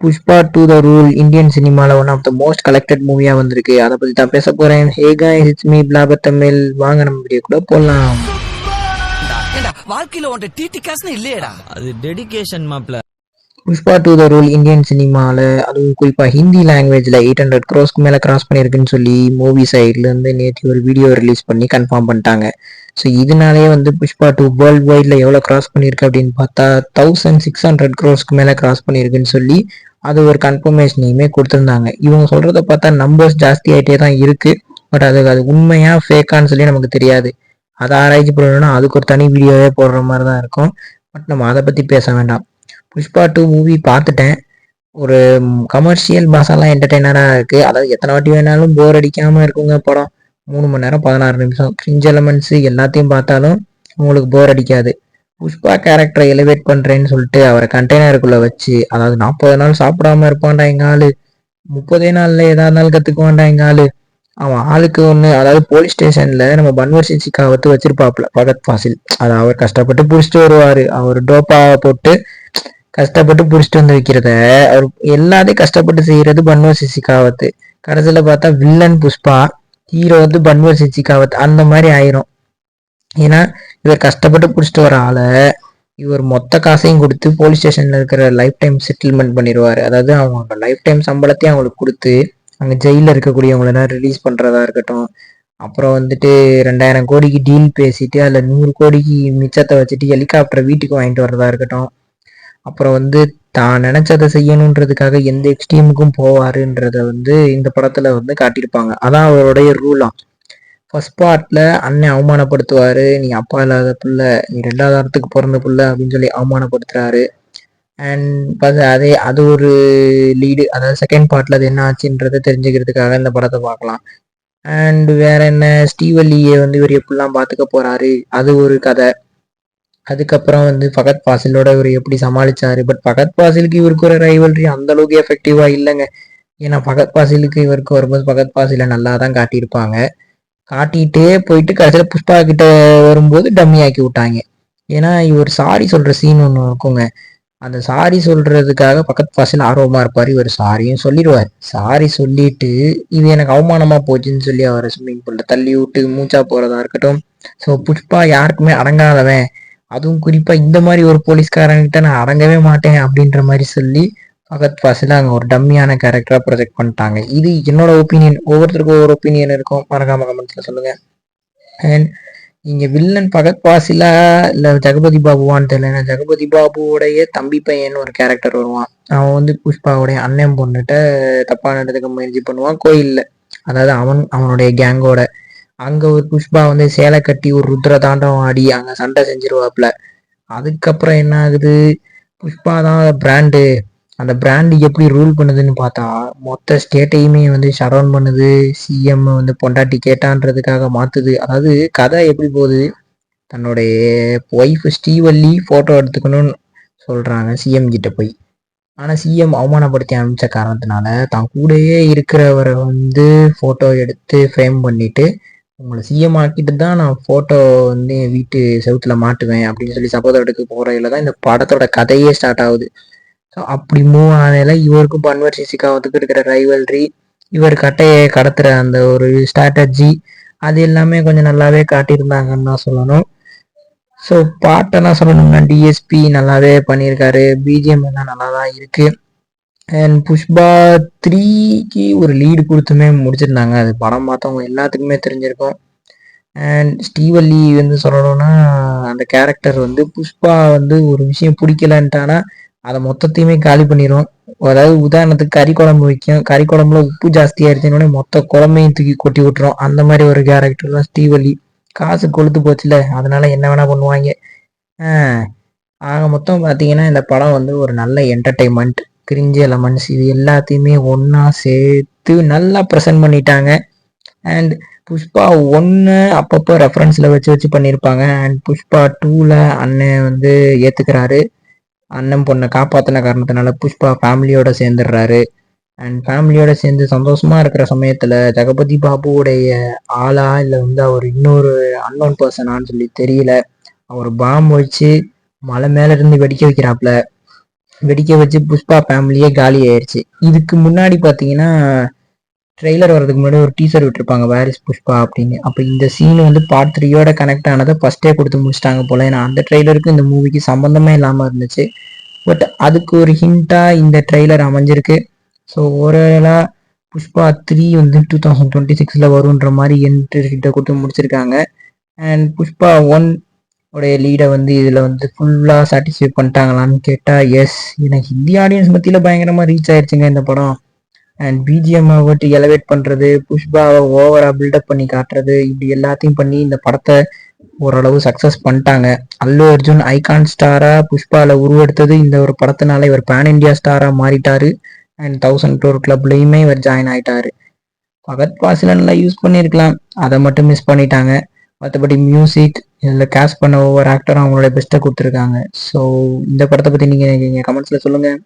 Pushpa two the rule Indian சினிமாவில் one of the most collected மூவியாக வந்திருக்கு. அதை பற்றி தான் பேச போகிறேன். Hey guys, it's me Blabber Tamil. வாங்க நம்ம வீடியோ கூட போடலாம். வாழ்க்கையில உன்ட டிடி காசுன்னு இல்லையடா, அது டெடிகேஷன் மாப்ள. Pushpa two the rule Indian சினிமாவில், அதுவும் குறிப்பாக ஹிந்தி லாங்குவேஜில் 800 crores மேலே கிராஸ் பண்ணியிருக்குன்னு சொல்லி மூவி சைட்லேருந்து நேற்று ஒரு வீடியோ ரிலீஸ் பண்ணி கன்ஃபார்ம் பண்ணிட்டாங்க. ஸோ இதனாலேயே வந்து புஷ்பா டூ வேர்ல்டு வைடில் எவ்வளோ கிராஸ் பண்ணியிருக்கு அப்படின்னு பார்த்தா 1600 crores மேலே கிராஸ் பண்ணியிருக்குன்னு சொல்லி அது ஒரு கன்ஃபர்மேஷனையுமே கொடுத்துருந்தாங்க. இவங்க சொல்கிறத பார்த்தா நம்பர்ஸ் ஜாஸ்தி ஆகிட்டே தான் இருக்குது. பட் அது உண்மையாக ஃபேக்கான்னு சொல்லி நமக்கு தெரியாது. அதை ஆராய்ச்சி பண்ணணும்னா அதுக்கு ஒரு தனி வீடியோவே போடுற மாதிரி தான் இருக்கும். பட் நம்ம அதை பற்றி பேச வேண்டாம். புஷ்பா டூ மூவி பார்த்துட்டேன். ஒரு கமர்ஷியல் மசாலா என்டர்டெய்னராக இருக்குது. அதாவது எத்தனை வாட்டி வேணாலும் போர் அடிக்காமல் இருக்குங்க படம். 3 மணி நேரம் 16 நிமிஷம் கிரிஞ்ச் எலமெண்ட்ஸு எல்லாத்தையும் பார்த்தாலும் உங்களுக்கு போர் அடிக்காது. புஷ்பா கேரக்டரை எலிவேட் பண்ணுறேன்னு சொல்லிட்டு அவரை கண்டெய்னருக்குள்ளே வச்சு, அதாவது 40 நாள் சாப்பிடாம இருப்பான்டா எங்கள் ஆள், 30 நாளில் எதா இருந்தாலும் கற்றுக்குவான்டா எங்கள் ஆள். அவன் ஆளுக்கு ஒன்று, அதாவது போலீஸ் ஸ்டேஷனில் நம்ம பன்வர் சிசிகாவத்து வச்சிருப்பாப்புல பகத் ஃபாசில். அதை அவர் கஷ்டப்பட்டு பிடிச்சிட்டு வருவார். அவர் டோப்பா போட்டு கஷ்டப்பட்டு பிடிச்சிட்டு வந்து வைக்கிறத அவர் எல்லாத்தையும் கஷ்டப்பட்டு செய்யறது பன்வர் சிசிகாவத்து. கடைசியில் பார்த்தா வில்லன் புஷ்பா, ஹீரோ வந்து பன்வர் சிசிகாவத். அந்த மாதிரி ஆயிரும். ஏன்னா இவர் கஷ்டப்பட்டு பிடிச்சிட்டு வர ஆளை இவர் மொத்த காசையும் கொடுத்து போலீஸ் ஸ்டேஷன்ல இருக்கிற லைஃப் டைம் செட்டில்மெண்ட் பண்ணிடுவாரு. அதாவது அவங்க லைஃப் டைம் சம்பளத்தையும் அவங்களுக்கு கொடுத்து அங்கே ஜெயிலில் இருக்கக்கூடியவங்கள ரிலீஸ் பண்ணுறதா இருக்கட்டும். அப்புறம் வந்துட்டு 2000 கோடிக்கு டீல் பேசிட்டு அதில் 100 கோடிக்கு மிச்சத்தை வச்சுட்டு ஹெலிகாப்டரை வீட்டுக்கு வாங்கிட்டு வர்றதா இருக்கட்டும். அப்புறம் வந்து தான் நினைச்சதை செய்யணுன்றதுக்காக எந்த எக்ஸ்ட்ரீமுக்கும் போவாருன்றத வந்து இந்த படத்துல வந்து காட்டியிருப்பாங்க. அதான் அவருடைய ரூலாம். ஃபர்ஸ்ட் பார்ட்ல அண்ணன் அவமானப்படுத்துவாரு, நீ அப்பா இல்லாத புள்ள, நீ 2வது வாரத்துக்கு பிறந்த புள்ள அப்படின்னு சொல்லி அவமானப்படுத்துறாரு. அண்ட் அது ஒரு லீடு. அதாவது செகண்ட் பார்ட்ல அது என்ன ஆச்சுன்றதை தெரிஞ்சுக்கிறதுக்காக இந்த படத்தை பார்க்கலாம். அண்ட் வேற என்ன, ஸ்ரீவல்லியை வந்து இவர் எப்படிலாம் பார்த்துக்க போறாரு, அது ஒரு கதை. அதுக்கப்புறம் வந்து ஃபகத் ஃபாசிலோட இவர் எப்படி சமாளிச்சாரு. பட் ஃபகத் ஃபாசிலுக்கு இவருக்கு ஒரு ரைவல்ரி அந்த அளவுக்கு எஃபெக்டிவா இல்லைங்க. ஏன்னா ஃபகத் ஃபாசிலுக்கு இவருக்கு வரும்போது ஃபகத் ஃபாசிலை நல்லா தான் காட்டியிருப்பாங்க. காட்டிட்டே போயிட்டு கடைசியில் புஷ்பா கிட்ட வரும்போது டம்மி ஆக்கி விட்டாங்க. ஏன்னா இவர் சாரி சொல்ற சீன் ஒன்று இருக்குங்க. அந்த சாரி சொல்றதுக்காக ஃபகத் ஃபாசில் ஆர்வமா இருப்பார். இவர் சாரியும் சொல்லிடுவார். சாரி சொல்லிட்டு இது எனக்கு அவமானமா போச்சுன்னு சொல்லி அவரை ஸ்விம்மிங் பூல்ல தள்ளி விட்டு மூச்சா போறதா இருக்கட்டும். ஸோ புஷ்பா யாருக்குமே அடங்காதவன், அதுவும் குறிப்பா இந்த மாதிரி ஒரு போலீஸ்காரங்கிட்ட நான் அடங்கவே மாட்டேன் அப்படின்ற மாதிரி சொல்லி ஃபகத் ஃபாசில் அங்கே ஒரு டம்மியான கேரக்டரா ப்ரொஜெக்ட் பண்ணிட்டாங்க. இது என்னோட ஒப்பீனியன். ஒவ்வொருத்தருக்கும் ஒவ்வொரு ஒப்பீனியன் இருக்கும். மறக்காம கமெண்ட்ஸ்ல சொல்லுங்க. அண்ட் இங்க வில்லன் ஃபகத் ஃபாசிலா இல்ல ஜெகபதி பாபுவான்னு தெரியல. ஜெகபதி பாபுவோடைய தம்பி பையன் ஒரு கேரக்டர் வருவான். அவன் வந்து புஷ்பாவுடைய அண்ணன் பொண்ணுகிட்ட தப்பா நடந்துக்க முயற்சி பண்ணுவான் கோயில்ல. அதாவது அவனுடைய கேங்கோட அங்க ஒரு புஷ்பா வந்து சேலை கட்டி ஒரு ருத்ர தாண்டவம் ஆடி அங்க சண்டை செஞ்சிருவாப்புல. அதுக்கப்புறம் என்ன ஆகுது, புஷ்பா தான் பிராண்டு. அந்த பிராண்டு எப்படி ரூல் பண்ணுதுன்னு பார்த்தா மொத்த ஸ்டேட்டையுமே வந்து ஷடவுன் பண்ணுது. சிஎம் வந்து பொண்டாட்டி கேட்டான்றதுக்காக மாத்துது. அதாவது கதை எப்படி போகுது, தன்னுடைய ஒய்ஃப் ஸ்ரீவல்லி போட்டோ எடுத்துக்கணும்னு சொல்றாங்க சிஎம் கிட்ட போய். ஆனா சிஎம் அவமானப்படுத்தி அனுப்பிச்ச காரணத்தினால தான் கூடயே இருக்கிறவரை வந்து போட்டோ எடுத்து ஃப்ரேம் பண்ணிட்டு, உங்களை சிஎம் ஆக்கிட்டு தான் நான் போட்டோ வந்து என் வீட்டு செவுத்துல மாட்டுவேன் அப்படின்னு சொல்லி சபதம் எடுக்க போறையில தான் இந்த படத்தோட கதையே ஸ்டார்ட் ஆகுது. ஸோ அப்படி மூவ் ஆனதில் இவருக்கும் பன்வர் சிசிகாவுக்கு இருக்கிற ரைவல்ரி, இவர் கட்டையை கடத்துற அந்த ஒரு ஸ்ட்ராட்டஜி, அது எல்லாமே கொஞ்சம் நல்லாவே காட்டியிருந்தாங்கன்னு தான் சொல்லணும். ஸோ பாட்டெல்லாம் சொல்லணும்னா டிஎஸ்பி நல்லாவே பண்ணியிருக்காரு. பிஜிஎம் எல்லாம் நல்லா தான் இருக்கு. அண்ட் புஷ்பா 3க்கு ஒரு லீடு கொடுத்துமே முடிச்சிருந்தாங்க. அது படம் பார்த்தவங்க எல்லாத்துக்குமே தெரிஞ்சிருக்கும். அண்ட் ஸ்ரீவல்லி வந்து சொல்லணும்னா அந்த கேரக்டர் வந்து புஷ்பா வந்து ஒரு விஷயம் பிடிக்கலன்ட்டானா அதை மொத்தத்தையுமே காலி பண்ணிடும். அதாவது உதாரணத்துக்கு கறி குழம்பு வைக்கும், கறி குழம்புல உப்பு ஜாஸ்தி ஆயிடுச்சுன்னு மொத்த குழம்பையும் தூக்கி கொட்டி விட்டுரும். அந்த மாதிரி ஒரு கேரக்டர் தான் ஸ்ரீவல்லி. காசு கொளுத்து போச்சுல, அதனால என்ன வேணா பண்ணுவாங்க. ஆக மொத்தம் பார்த்தீங்கன்னா இந்த படம் வந்து ஒரு நல்ல என்டர்டைன்மெண்ட், கிரிஞ்சி எலமெண்ட்ஸ் இது எல்லாத்தையுமே ஒன்றா சேர்த்து நல்லா ப்ரெசென்ட் பண்ணிட்டாங்க. அண்ட் புஷ்பா 1 அப்பப்போ ரெஃபரன்ஸில் வச்சு வச்சு பண்ணியிருப்பாங்க. அண்ட் புஷ்பா 2ல் அண்ணன் வந்து ஏற்றுக்கிறாரு. அண்ணன் பொண்ணை காப்பாற்றின காரணத்தினால புஷ்பா ஃபேமிலியோட சேர்ந்துடுறாரு. அண்ட் ஃபேமிலியோட சேர்ந்து சந்தோஷமா இருக்கிற சமயத்தில் ஜெகபதி பாபுவோடைய ஆளா இல்லை வந்து அவர் இன்னொரு அன்னோன் பர்சனான்னு சொல்லி தெரியல, அவர் பாம் வச்சு மலை மேல இருந்து வெடிக்க வைக்கிறாப்புல. வெடிக்க வச்சு புஷ்பா ஃபேமிலியே காலி ஆயிடுச்சு. இதுக்கு முன்னாடி பார்த்தீங்கன்னா, ட்ரெய்லர் வரதுக்கு முன்னாடி ஒரு டீசர் விட்டுருப்பாங்க, வேர் இஸ் புஷ்பா அப்படின்னு. அப்போ இந்த சீன் வந்து பார்ட் 3யோட கனெக்ட் ஆனதை ஃபர்ஸ்ட்டே கொடுத்து முடிச்சிட்டாங்க போல. ஏன்னா அந்த ட்ரெய்லருக்கு இந்த மூவிக்கு சம்மந்தமே இல்லாமல் இருந்துச்சு. பட் அதுக்கு ஒரு ஹிண்ட்டாக இந்த ட்ரெய்லர் அமைஞ்சிருக்கு. ஸோ ஓவராலாக புஷ்பா 3 வந்து 2026 வரும்ன்ற மாதிரி என்ட்ரி கொடுத்து முடிச்சிருக்காங்க. அண்ட் புஷ்பா 1 உடைய லீடை வந்து இதில் வந்து ஃபுல்லாக சாட்டிஸ்ஃபை பண்ணிட்டாங்களான்னு கேட்டால் எஸ். ஏன்னா ஹிந்தி ஆடியன்ஸ் மத்தியில் பயங்கரமாக ரீச் ஆயிடுச்சுங்க இந்த படம். அண்ட் பிஜிஎம் விட்டு எலவேட் பண்ணுறது, புஷ்பாவை ஓவராக பில்டப் பண்ணி காட்டுறது, இப்படி எல்லாத்தையும் பண்ணி இந்த படத்தை ஓரளவு சக்ஸஸ் பண்ணிட்டாங்க. அல்லு அர்ஜுன் ஐகான் ஸ்டாராக புஷ்பாவில் உருவெடுத்தது இந்த ஒரு படத்தினால இவர் பேன் இண்டியா ஸ்டாராக மாறிட்டாரு. அண்ட் 1000 crore கிளப்லையுமே இவர் ஜாயின் ஆயிட்டாரு. பகத் பாசிலன்ல யூஸ் பண்ணியிருக்கலாம், அதை மட்டும் மிஸ் பண்ணிட்டாங்க. மற்றபடி மியூசிக் இதில் கேஸ்ட் பண்ண ஒவ்வொரு ஆக்டரும் அவங்களோட பெஸ்ட்டை கொடுத்துருக்காங்க. ஸோ இந்த படத்தை பற்றி நீங்கள் கமெண்ட்ஸில் சொல்லுங்கள்.